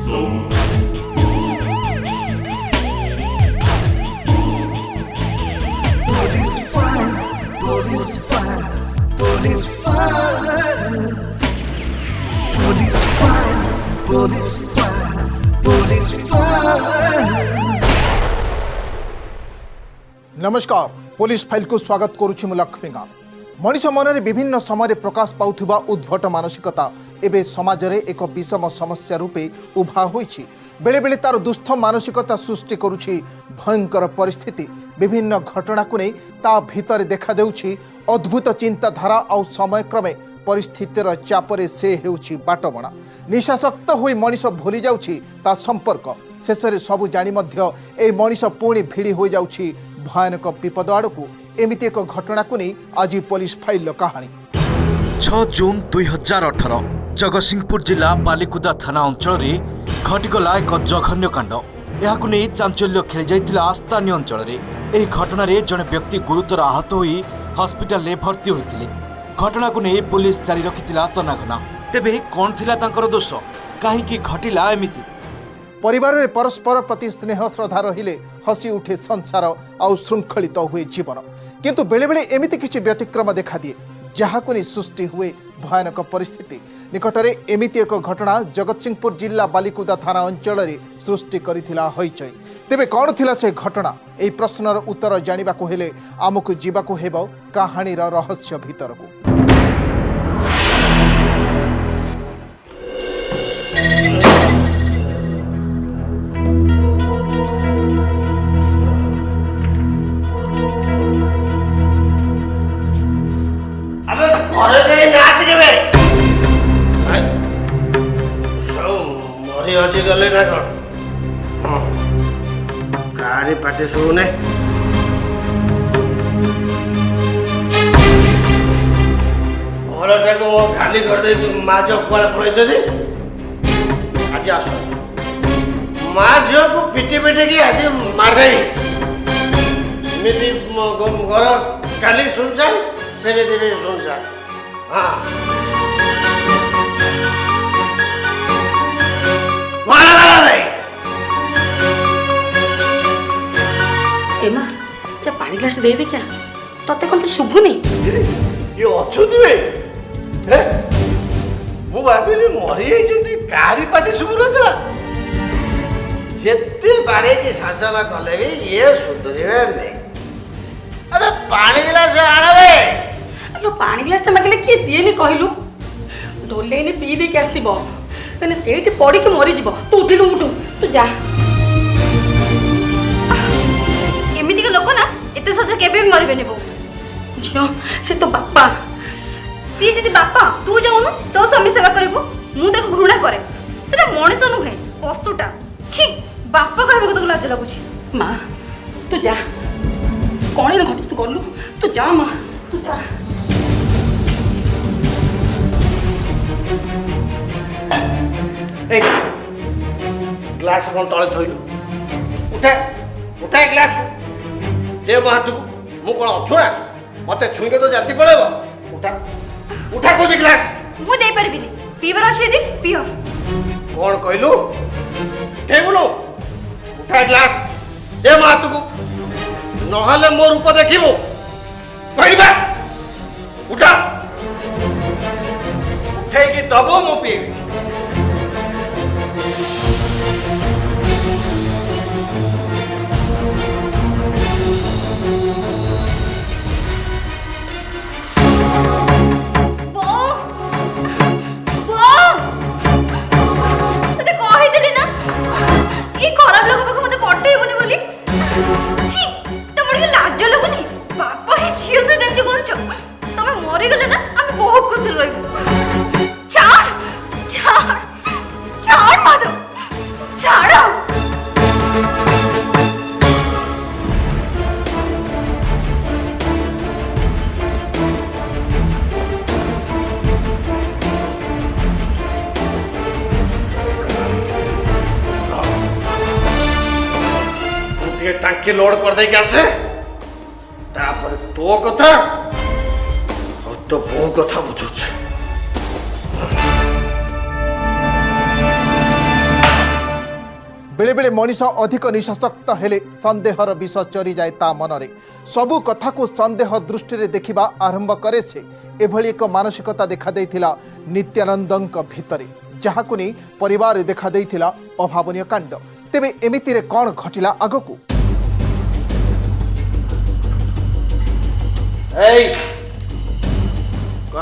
Police fire, police fire, police fire. Police fire, police fire, police fire. नमस्कार, police file को स्वागत करुछि मु लक्ष्मीकांत। मनीष मन विभिन्न समय प्रकाश पाउथिबा उद्भट मानसिकता एवं समाज रे एक विषम समस्या रूपे उभा होइछि। बेले बेले तार दुष्ट मानसिकता सृष्टि करुछि भयंकर परिस्थिति। विभिन्न घटना को नहीं ता भीतर देखा देउछि अद्भुत चिंताधारा और समयक्रमे परिस्थितिर चापरे से हेउछि बाटबणा। निशाशक्त होई मनीष भूली जाउछि ता संपर्क। शेषरे सबु जानी मध्य ए मनीष पुणी भिड़ी हो जाउछि भयानक विपद आड़कू। एमिति एक घटना को नहीं आज पुलिस फाइल कहानी। 6 जून 2018 जगतसिंहपुर जिला बालिकुदा थाना अंचल में घटिगला एक जघन्य कांड। यह चांचल्य खेली जाइतिला स्थानीय अंचल में। यह घटना जड़े व्यक्ति गुरुतर आहत होई हॉस्पिटल में भर्ती होते। घटना को नहीं पुलिस जारी रखितिला तनाघना। तेबे कौन थिला तांकर दोष, कहीं घटिला एमिति? परिवार रे परस्पर प्रति स्नेह श्रद्धा रहिले हसी उठे संसार और श्रृंखलित हुए जीवन। किंतु बेले बेले एमिति किछि व्यतिक्रम देखा दिए जहाँ को सृष्टि हुए भयानक परिस्थिति। निकटरे एमिति एक घटना जगतसिंहपुर जिला बालिकुदा थाना अंचल में सृष्टि करिथिला हईचई। तेबे कौन थिला से घटना? एई प्रश्नर उत्तर जानिबाकु हेले आमकु जीवाकु हेबो कहानीर रहस्य भितरकु। गले ना कारी पाटे शुने घरटा को खाली कर दे माँ झील कुआड़े पड़े। आज आस माँ झील को पिटी पिटी की आज मारदेवी। एमती घर काली सुनसान सेमती भी सुनसान। हाँ एमा जा पानी ग्लास दे दे क्या तते कोन शुभुनी ये अछुदी बे हे मु भाबिली मरि जाइछथि कारी पाटी शुभु नथला। जेते बारे की शासन कले भी ये सुधरिबे नै। अबे पानी ग्लास आनबे। लो पानी ग्लास मागले के दिएनी कहलु ढोले ने पी दे के आस्तिबो तने सेठी पड़ी के मरि जिवो। तू उठिलु उठु तू जा। एमिति के लोक ना एते सोचे केबे भी मरबे नेबो। झियो से तो बापा ती जदी बापा तू जाउनु तो स्वामी सेवा करबो। मु देखो घृणा करे सेटा मଣିଷ नुहे पशुटा। छी बापा कहबे तो लाज लागुची। मां तू जा कोणी न घट तू गलु तू जा मां तू जा। एक ग्लास कौन तले थोइलु उठा उठा ग्लास दे मो हाथ को। मु कौन अछुआ मते छुईके तो जाति पड़ेबो। उठा उठा कोजी ग्लास मु दे परबिनी पीबर अछि दि पियो। कौन कहलु टेबुल उठा ग्लास दे मो हाथ को नहले मो रूप देखिबो कहबा। उठा उठे की दबो मु पीबी। टांकी लोड कर दे आसे तापर तो कथा और तो बो कथा बुझुछ। बेले बेले मनीष अधिक निशाशक्त हेले संदेहर विष चरी जाए ता मनरे सबु कथा को संदेह दृष्टि देखिबा आरंभ करे से एभली एक मानसिकता देखा देइथिला नित्यानंदंक भितरे जहाकु नै परिवार देखा देइथिला अभावनीय कांड। तेबे एमितिरे कौन घटिला आगकू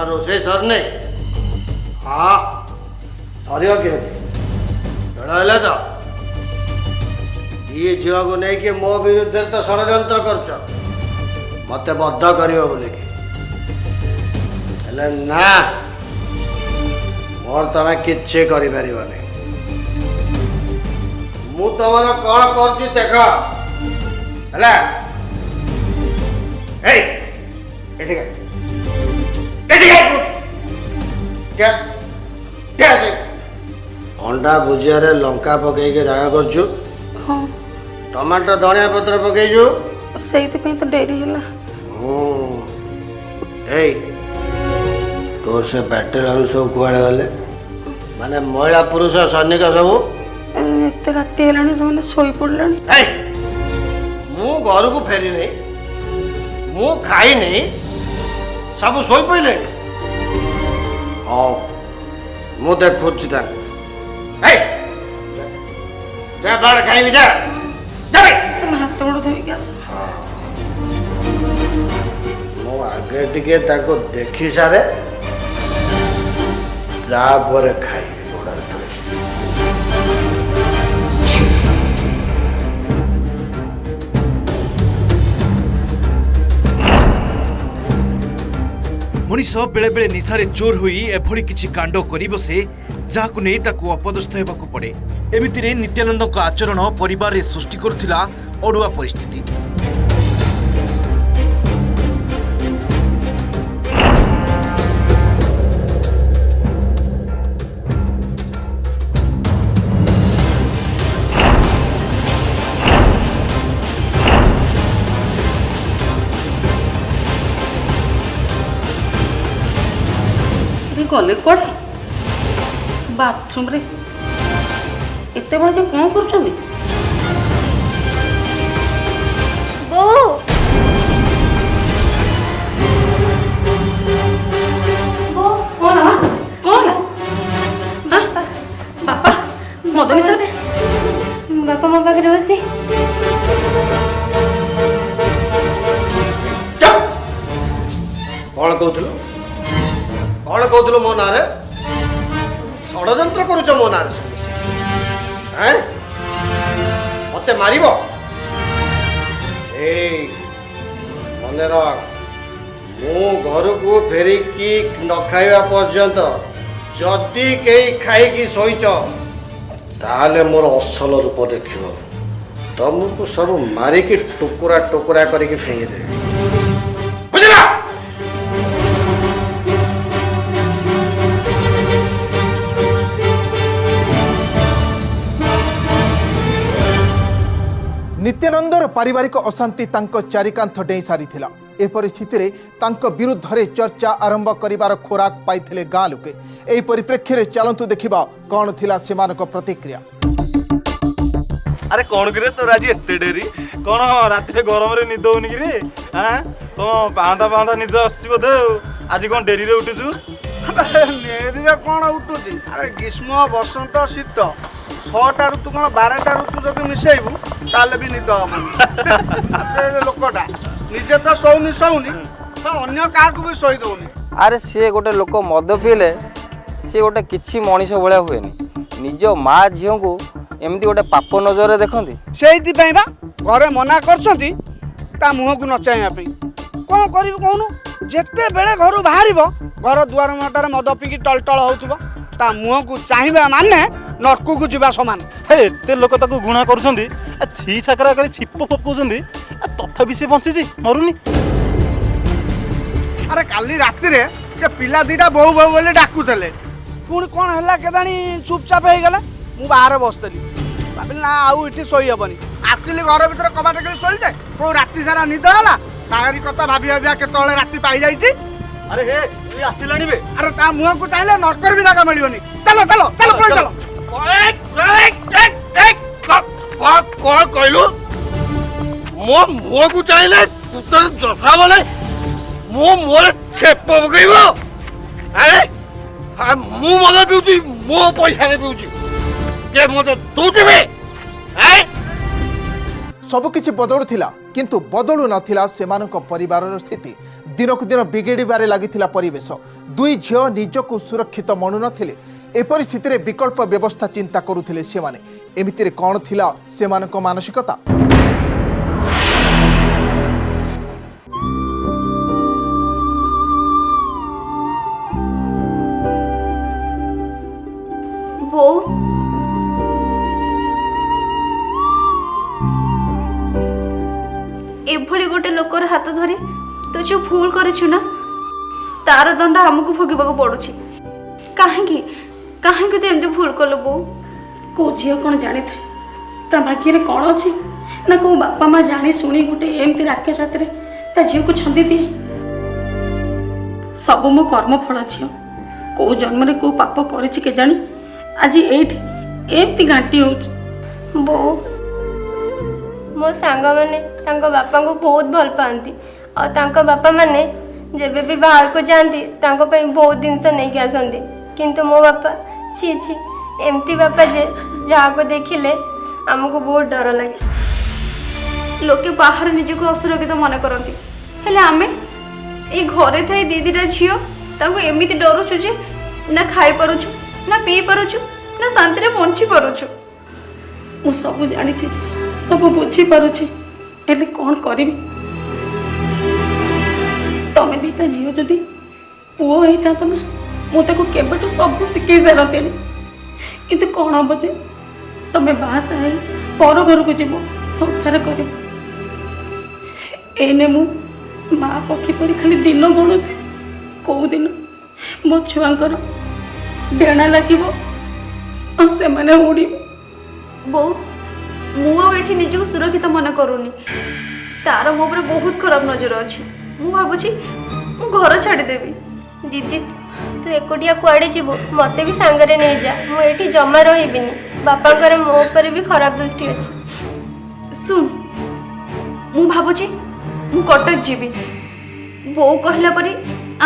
रोसे सर ने हाँ सर के तो ये झील को नहीं कि मो विरुद्ध तो षड्यंत्र कर मत बद्ध कर ना मोर तमें किच्छे कर मु तुम कौन कर देख अंडा भुजिया रे लंका पकईके राग करछु हाँ टमाटर धनिया पत्र पकईछु सेइति पे तो डेरी होला तोर से बैटरी वालू सब कुआड़े गले माने महिला पुरुष सैनिक सब एते राति हेलानी से सोई पड़लानी मु घर को फेरी नहीं मु खाई नहीं सब सोई पड़े हाँ मु देखुची जा बाड़ खाई जा तुम हाथ गोड़ धोई गस मु आगे टिके ताको देखी सारे तापर खाई गोड़ धोई मनीष बेले बेले निशारे चोर होई एभली किछि कांड करिब से जाहाकु नै ताकु अपदस्थ हेबाकु पड़े। एमितिरे नित्यानंदक आचरण परिवार रे सृष्टि करुथिला अडुआ परिस्थिति। गले कड़े बाथरूम रे एते बड़ जो कौन कर बापा मदनी सर बापा मो पाखे बसी कौन कहूल मो ना षड्यंत्र करुच मो ना मत मार मन मु घर को फेरिकी न खाइबा पर्यंत जदि कई खाई शोच ताले मोर असल रूप देख तुमको सब मारिकी टुकुरा टुकुरा करके फेंगी दे बुझला। नित्यानंदर पारिवारिक अशांति तांको चारिकांथ डेई सारिथिला। ए परिस्थिति रे तांको विरुद्ध रे चर्चा आरंभ करिवार खोराक पाइथिले गाँ लोके। एही परिप्रेक्षी रे चलंतु देखिबा कोन थिला सेमानक प्रतिक्रिया। अरे कौन करे तो आज एते डेरी कौन रात गरम रे निद होनी कि हाँ तो पाँदा पाँदा निद आसुची बोधे आज कौन डेरी रे उठुचु डेरी रे कौन उठुची अरे ग्रीष्म बसंत शीत 6टा ऋतु कौन 12टा ऋतु जब मिसेबू ताले भी निद हम लोकटा निजे तो शौनी अन्य क्या भी शोई दौनी। अरे सी गोटे लोक मद पीले सी गोटे किछि मनीष भाया हुए निज माँ झील को एमती गोटे पाप नजर देखती से घरे मना कर मुह को न चाहवाई कौन कर कहून जिते बेले घर बाहर घर दुआर मुहटार मद पीकी टलटल हो मुह को चाहवा माने नरक को जीवा सामान एते लोक ताको गुणा करुछंदी छी छकरा कर छिप पकाउछंदी तथापि से बंची मरुनी। अरे काली राति रे से पिला दीटा बहु बहु बोले डाकुले पुणी कौन है केदानी चुपचाप हो गला मु बाहर बसली भाविली ना आउ इठी शोई हेबनी आसिली घर भीतर कबाट के शोई जाए को राति सारा निद होला तारी कथा भाभी भाभी केतले राति पाई जाईची। अरे हे तू आसिलानी बे अरे ता मुह को चाहिले नरकर भी जागा मिलियोनी चलो चलो चलो चलो ମୋ ମୁହଁକୁ ଚାହିଁଲେ ତୋର ଜଷା ବୋଲେ ମୋ ମୁହଁରେ ଛେପ ପକେଇବ। ଆରେ ମୁଁ ମଦ ପିଉଛି, ମୋ ପଇସାରେ ପିଉଛି, କିଏ ମତେ ଦଉଥିବେ? ସବୁକିଛି ବଦଳୁଥିଲା କିନ୍ତୁ ବଦଳୁ ନଥିଲା ସେମାନଙ୍କ ପରିବାରର ସ୍ଥିତି। ଦିନକୁ ଦିନ ବିଗିଡ଼ିବାରେ ଲାଗିଥିଲା ପରିବେଶ। ଦୁଇ ଝିଅ ନିଜକୁ ସୁରକ୍ଷିତ ମଣୁନଥିଲେ। ଏପରି ସ୍ଥିତିରେ ବିକଳ୍ପ ବ୍ୟବସ୍ଥା ଚିନ୍ତା କରୁଥିଲେ ସେମାନେ। ଏମିତିରେ କ'ଣ ଥିଲା ସେମାନଙ୍କ ମାନସିକତା? ବୋଉ ଏଭଳି ଗୋଟେ ଲୋକର ହାତ ଧରି ତୁ ଯୋଉ ଭୁଲ କରିଛୁ ନା ତାର ଦଣ୍ଡ ଆମକୁ ଭୋଗିବାକୁ ପଡୁଛି। କାହିଁକି କାହିଁକି ତୁ ଏମିତି ଭୁଲ କଲୁ ବୋଉ? କୋଉ ଝିଅ କ'ଣ ଜାଣିଥାଏ ତା ଭାଗ୍ୟରେ କ'ଣ ଅଛି? ନା କୋଉ ବାପା ମା ଜାଣି ଶୁଣି ଗୋଟେ ଏମିତି ରାକେଶ ହାତରେ ତା ଝିଅକୁ ଛନ୍ଦି ଦିଏ? ସବୁ ମୋ କର୍ମଫଳ ଝିଅ। କୋଉ ଜନ୍ମରେ କୋଉ ପାପ କରିଛି କେଜାଣି ଆଜି ଏଇଠି ଏମିତି ଘାଣ୍ଟି ହଉଛି। ବୋଉ ମୋ ସାଙ୍ଗମାନେ ତାଙ୍କ ବାପାଙ୍କୁ ବହୁତ ଭଲ ପାଆନ୍ତି ଆଉ ତାଙ୍କ ବାପାମାନେ ଯେବେ ବି ବାହାରକୁ ଯାଆନ୍ତି ତାଙ୍କ ପାଇଁ ବହୁତ ଜିନିଷ ନେଇକି ଆସନ୍ତି। କିନ୍ତୁ ମୋ ବାପା ଛି ଛି ଏମିତି ବାପା ଯେ ଯାହାକୁ ଦେଖିଲେ ଆମକୁ ବହୁତ ଡର ଲାଗେ। ଲୋକେ ବାହାରେ ନିଜକୁ ଅସୁରକ୍ଷିତ ମନେ କରନ୍ତି, ହେଲେ ଆମେ ଏଇ ଘରେ ଥାଇ ଦିଦିଟା ଝିଅ ତାଙ୍କୁ ଏମିତି ଡରୁଛୁ ଯେ ନା ଖାଇପାରୁଛୁ, ନା ପିଇ ପାରୁଛୁ, ନା ଶାନ୍ତିରେ ବଞ୍ଚି ପାରୁଛୁ। ମୁଁ ସବୁ ଜାଣିଛି, ସବୁ ବୁଝିପାରୁଛି, ହେଲେ କ'ଣ କରିବି? ତମେ ଦିଟା ଝିଅ ଯଦି ପୁଅ ହେଇଥାନ୍ତ ନା ମୁଁ ତାକୁ କେବେଠୁ ସବୁ ଶିଖେଇ ସାରନ୍ତେଣି। କିନ୍ତୁ କ'ଣ ହବ ଯେ ତମେ ବାହାସାହା ହେଇ ପର ଘରକୁ ଯିବ, ସଂସାର କରିବ। ଏଇନେ ମୁଁ ମା ପକ୍ଷୀ ପରି ଖାଲି ଦିନ ଗଣୁଛି। କୋଉ ଦିନ ମୋ ଛୁଆଙ୍କର ଡେଣା ଲାଗିବ ଆଉ ସେମାନେ ଉଡ଼ିବେ। ବୋଉ ମୁଁ ଆଉ ଏଠି ନିଜକୁ ସୁରକ୍ଷିତ ମନେ କରୁନି। ତାର ମୋ ଉପରେ ବହୁତ ଖରାପ ନଜର ଅଛି। ମୁଁ ଭାବୁଛି ମୁଁ ଘର ଛାଡ଼ିଦେବି। ଦିଦି ତୁ ଏକୁଟିଆ କୁଆଡ଼େ ଯିବୁ? ମୋତେ ବି ସାଙ୍ଗରେ ନେଇଯା। ମୁଁ ଏଠି ଜମା ରହିବିନି। ବାପାଙ୍କର ମୋ ଉପରେ ବି ଖରାପ ଦୃଷ୍ଟି ଅଛି। ଶୁଣ ମୁଁ ଭାବୁଛି ମୁଁ କଟକ ଯିବି। ବୋଉ କହିଲା ପରି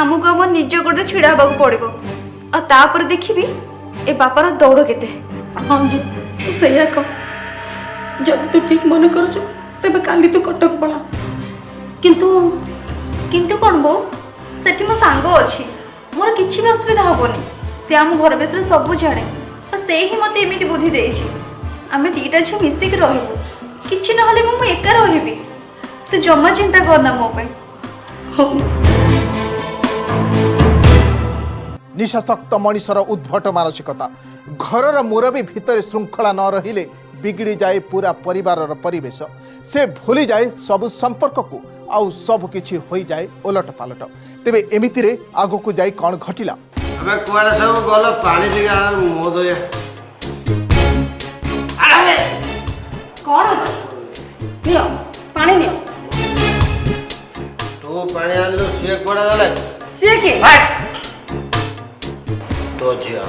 ଆମକୁ ଆମ ନିଜ ଗୋଡ଼ରେ ଛିଡ଼ା ହେବାକୁ ପଡ଼ିବ। ଆଉ ତାପରେ ଦେଖିବି ଏ ବାପାର ଦୌଡ଼ କେତେ। ହଁ ଝିଅ ତୁ ସେଇଆ କହ। ଯଦି ତୁ ଠିକ୍ ମନେ କରୁଛୁ ତେବେ କାଲି ତୁ କଟକ ପଳା। କିନ୍ତୁ କ'ଣ ବୋଉ? ସେଠି ମୋ ସାଙ୍ଗ ଅଛି, ମୋର କିଛି ବି ଅସୁବିଧା ହେବନି। ସେ ଆମ ଘର ବିଷୟରେ ସବୁ ଜାଣେ ଆଉ ସେ ହିଁ ମୋତେ ଏମିତି ବୁଦ୍ଧି ଦେଇଛି। ଆମେ ଦୁଇଟା ଝିଅ ମିଶିକି ରହିବୁ। କିଛି ନହେଲେ ମୁଁ ଏକା ରହିବି। ତୁ ଜମା ଚିନ୍ତା କରନା ମୋ ପାଇଁ। ହଉ। ନିଶାସକ୍ତ ମଣିଷର ଉଦ୍ଭଟ ମାନସିକତା। ଘରର ମୁରବୀ ଭିତରେ ଶୃଙ୍ଖଳା ନ ରହିଲେ ବିଗିଡ଼ି ଯାଏ ପୁରା ପରିବାରର ପରିବେଶ। ସେ ଭୁଲି ଯାଏ ସବୁ ସମ୍ପର୍କକୁ ଆଉ ସବୁ କିଛି ହୋଇଯାଏ ଓଲଟ ପାଲଟ। ତେବେ ଏମିତିରେ ଆଗକୁ ଯାଇ କ'ଣ ଘଟିଲା? ଆମେ କୁଆଡ଼େ ସବୁ ଗଲ? ପାଣି ଟିକେ ଆଣ ମୋ ଦୟା। କ'ଣ ନିଅ ପାଣି ନିଅ। ତୁ ପାଣି ଆଣିଲୁ, ସିଏ କୁଆଡ଼େ ଗଲା? ସିଏ କିଏ? ତୋ ଝିଅ।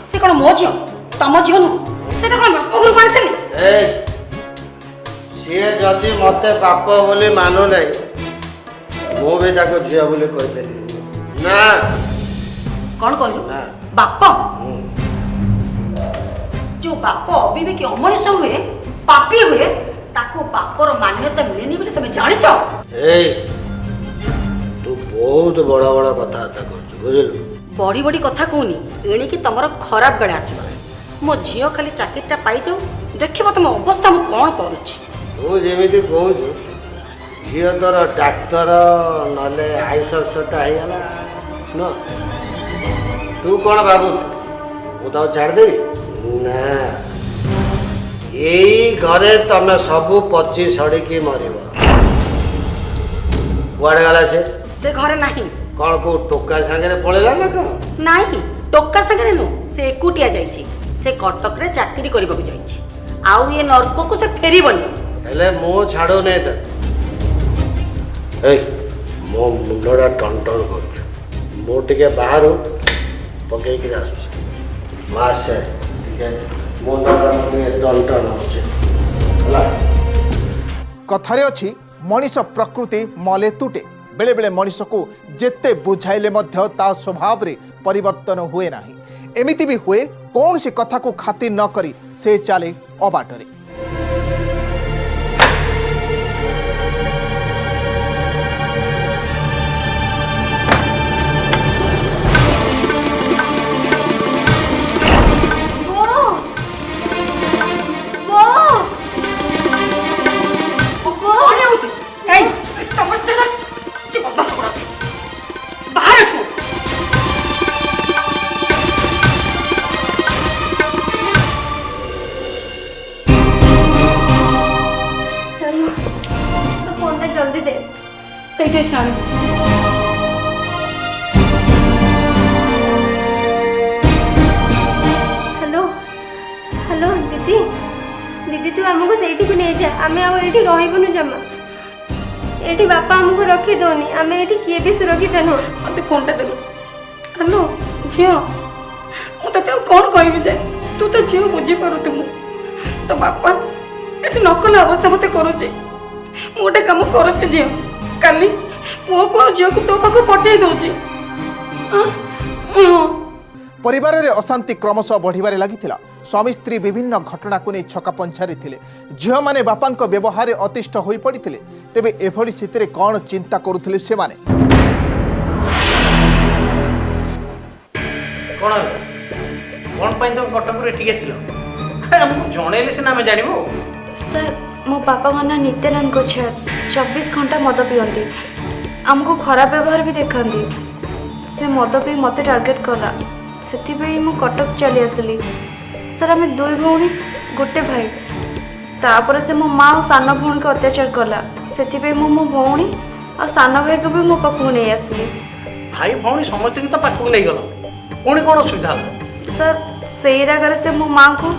ସେ କ'ଣ ମୋ ଝିଅ? ତମ ଝିଅ ନୁହଁ। ସେଟା କ'ଣ ବାପ ଘରକୁ ଆଣିଥିଲି? ସିଏ ଯଦି ମତେ ବାପ ବୋଲି ମାନୁ ନାହିଁ, ମୁଁ ବି ତାକୁ ଝିଅ ବୋଲି କହିପାରିବି ନା। କ'ଣ କହିଲୁ? ବାପ? ଯୋଉ ବାପ ଅବିବେକୀ ଅମଣିଷ ହୁଏ, ପାପୀ ହୁଏ, ତାକୁ ବାପର ମାନ୍ୟତା ମିଳେନି ବୋଲି ତମେ ଜାଣିଛ? ତୁ ବହୁତ ବଡ଼ ବଡ଼ କଥାବାର୍ତ୍ତା କରୁଛୁ, ବୁଝିଲୁ? ବଢ଼ି ବଢ଼ି କଥା କହୁନି, ଏଣିକି ତମର ଖରାପ ବେଳେ ଆସିବ। ମୋ ଝିଅ ଖାଲି ଚାକିରିଟା ପାଇଯାଉ, ଦେଖିବ ତମ ଅବସ୍ଥା ମୁଁ କ'ଣ କରୁଛି। ତୁ ଯେମିତି କହୁଛୁ, ଝିଅ ତୋର ଡାକ୍ତର ନହେଲେ ଆଇସଟା ହେଇଗଲା ନୁହଁ? ତୁ କ'ଣ ଭାବୁଛୁ ମୁଁ ତାକୁ ଛାଡ଼ିଦେବି? ନା, ଏଇ ଘରେ ତମେ ସବୁ ପଚି ସଡ଼ିକି ମରିବ। କୁଆଡ଼େ ଗଲା ସେ? ସେ ଘରେ ନାହିଁ। କ'ଣ କୋଉ ଟୋକା ସାଙ୍ଗରେ ପଳେଇଲା ନା କ'ଣ? ନାହିଁ, ଟୋକା ସାଙ୍ଗରେ ନୁହଁ, ସେ ଏକୁଟିଆ ଯାଇଛି। ସେ କଟକରେ ଚାକିରି କରିବାକୁ ଯାଇଛି। ଆଉ ଏ ନର୍କକୁ ସେ ଫେରିବନି। ହେଲେ ମୁଁ ଛାଡ଼ୁନି ତାକୁ। ମୋ ମୁଣ୍ଡଟା ଟଣ ଟଣ କରୁଛୁ। ମୁଁ ଟିକେ ବାହାରୁ ପକେଇକିରି ଆସୁଛି। ମାସେ ଟିକେ ମୁଣ୍ଡଟା ଟିକେ ଟଣ ଟଣ ହେଉଛି ହେଲା। कथारे अछि मनीष प्रकृति मले तुटे बेले बेले मनीष को जेते बुझाइले मध्य ता स्वभाव रे परिवर्तन हुए नाही। एमिति भी हुए कौन सी कथा को खातिर न करी से चले अबाटरे। जल्दी दे ସେଇଠି ଛାଣି हेलो हेलो दीदी दीदी तू आमको ସେଇଠି को नहीं जा आमे आ एठी रहिबनु जमा एठी बापा हमको रखी दोनी आमे एठी किए भी सुरक्षित न मते फोनटा देलु। हेलो झियो मु तते कोन कहबी जे तू तो झियो बुझी पारुत मु तो बापा एठी नकल अवस्था मते करूचे मु गोटे काम करूचे झियो काली पुओ को झियो को तो पाखो पठे दउची। परिवार रे अशांति क्रमशः बढ़िबारे लागिथिला। स्वामी स्त्री विभिन्न घटना को नहीं छका पंछारी थिले। झियो माने बापांक व्यवहार अतिष्ठ होई पड़िथिले। तेबे एभली स्थिति कौन चिंता करुथिले से माने कौन पाइन तो कटक रे ठीक आसिलो हमको जणेले से नाम जानिबो। सर मो बापा मना नित्यानंद को 24 घंटा मद पियंती हमको खराब व्यवहार भी देखती से मद पी मत टार्गेट कला से मु कटक चली आसली। सर आम दुई भौणी गोटे भाई तापर से मो माँ और सान भौणी को अत्याचार कला से मो भौणी और सान भाई को भी मो पाखु नहीं आसली। भाई भौणी समस्त तो पाखु नहीं गल पुणी कौन असुविधा सर से रागर से मो माँ को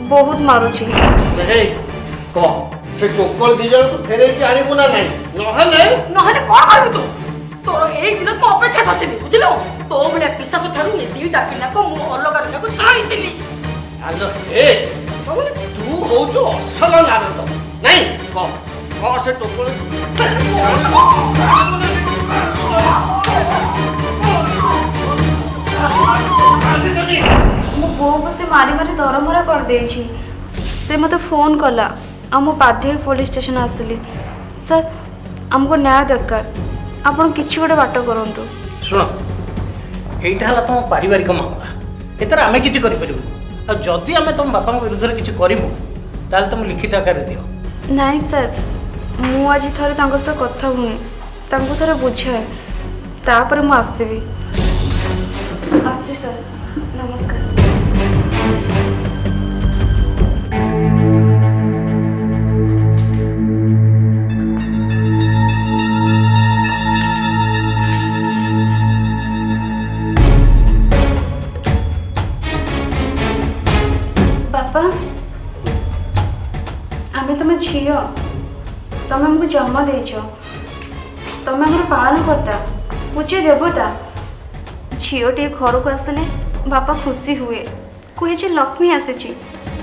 बहुत मारुची। से टोकल दी जन को फेरे के आनिबो ना नहीं नहले नहले कोन करबी तू तोर एक दिन को अपेक्षा करथिनी बुझलो तो बले पिसाच थारु ए दीटा पिला को मु अलग रखा को चाहितिली। आलो ए तू हो जो असल लानंद नहीं को से टोकल मो बो से मारी मारी दरमरा कर दे छी से मते फोन कला आ मो बाध्य पुलिस स्टेशन आसली। सर हमको न्याय दरकार आपण किछि गोटे बाट करंतु। सुन एटा हला तुम पारिवारिक मामला एतर आमे किछि करि परिबु आ जदी आमे तुम बापा के विरुद्ध रे किछि करिवु ताल तुम लिखित आकार दियो। नहीं सर मु आज थरे तांको से कथा हुए तांको थरे बुझाए तापर मु आसीबी। आसी सर नमस्कार। बापा आमे तुम झील तुम हमको जन्म देच तुम आम पालन करता पूज्य देवता झीलटे घर को आसले बापा खुशी हुए कहे जे लक्ष्मी आसी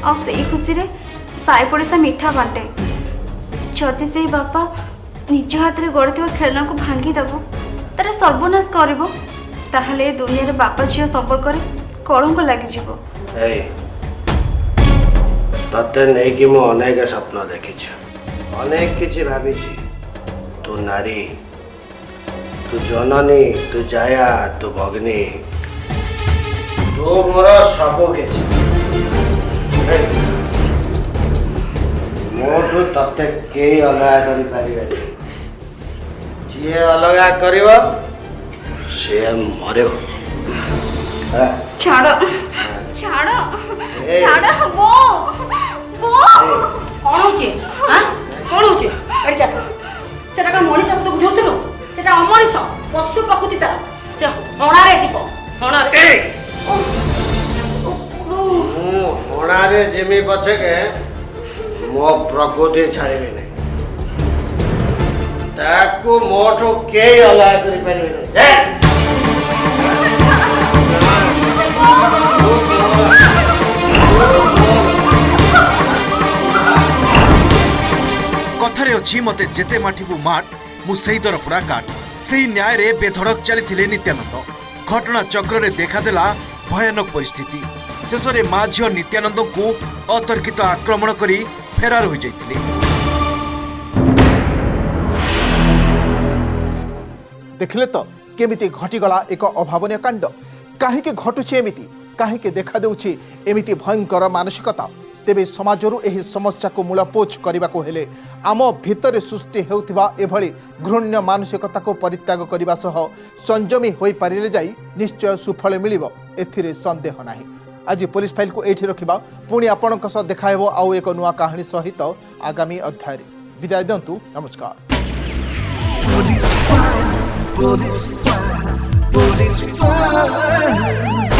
और से खुशी रे साई पड़ोसा मिठा बांटे जदि से बापा निज हाथ में गढ़ी खेलना को भांगीदेव तार सर्वनाश कर दुनिया रे बापा झील संपर्क कलंक लगिज। तते नहीं कि मु अनेक स्वप्न देखी अनेक किसी भावी तू नारी तू जननी तू जाया तू भगिनी तू मोर सब किसी मोठू तते कई अलग कर जी अलग कर से मरे छाड़ छाड़ छाड़ वो वो कौन होचे हां कौन होचे एडी आस सेटा का मणिष तो बुझौतिलो सेटा अमणिष पशु प्रकृति तार से हणा रे जीव हणा रे हणा रे जिमी पछे के मो प्रकृति छाड़बे नहीं ताकू मोठो के अलग करि परिबे नहीं अछि मते जेते माठिबु माट मु सेही दरपड़ा काट सेही न्याय रे बेधड़क चली नित्यानंद घटना चक्र रे देखादेला भयानक परिस्थिति शेष में माँ झील नित्यानंद को अतर्कित आक्रमण करी फेरार हो जाइथिले। देखले तो केमिति घटीगला एक अभावन कांड कहीं घटुची एमिति कहीं देखा देउछि एमिति भयंकर मानसिकता तेबे समाजरू एही समस्या को मूलपोछ करने को हेले आम भितर सृष्टि हेउथिबा एभली घृण्य मानसिकता को परित्याग करने सह संयमी होई पारिले जाई निश्चय सुफल मिलिबो एथिरे संदेह नाही। आज पुलिस फाइल को एठी रखिबा पुणी आपणक सह देखा हेबो आउ एक नुआ कहानी सहित आगामी अध्याय विदाय दंतु नमस्कार। Police file, police file, police file.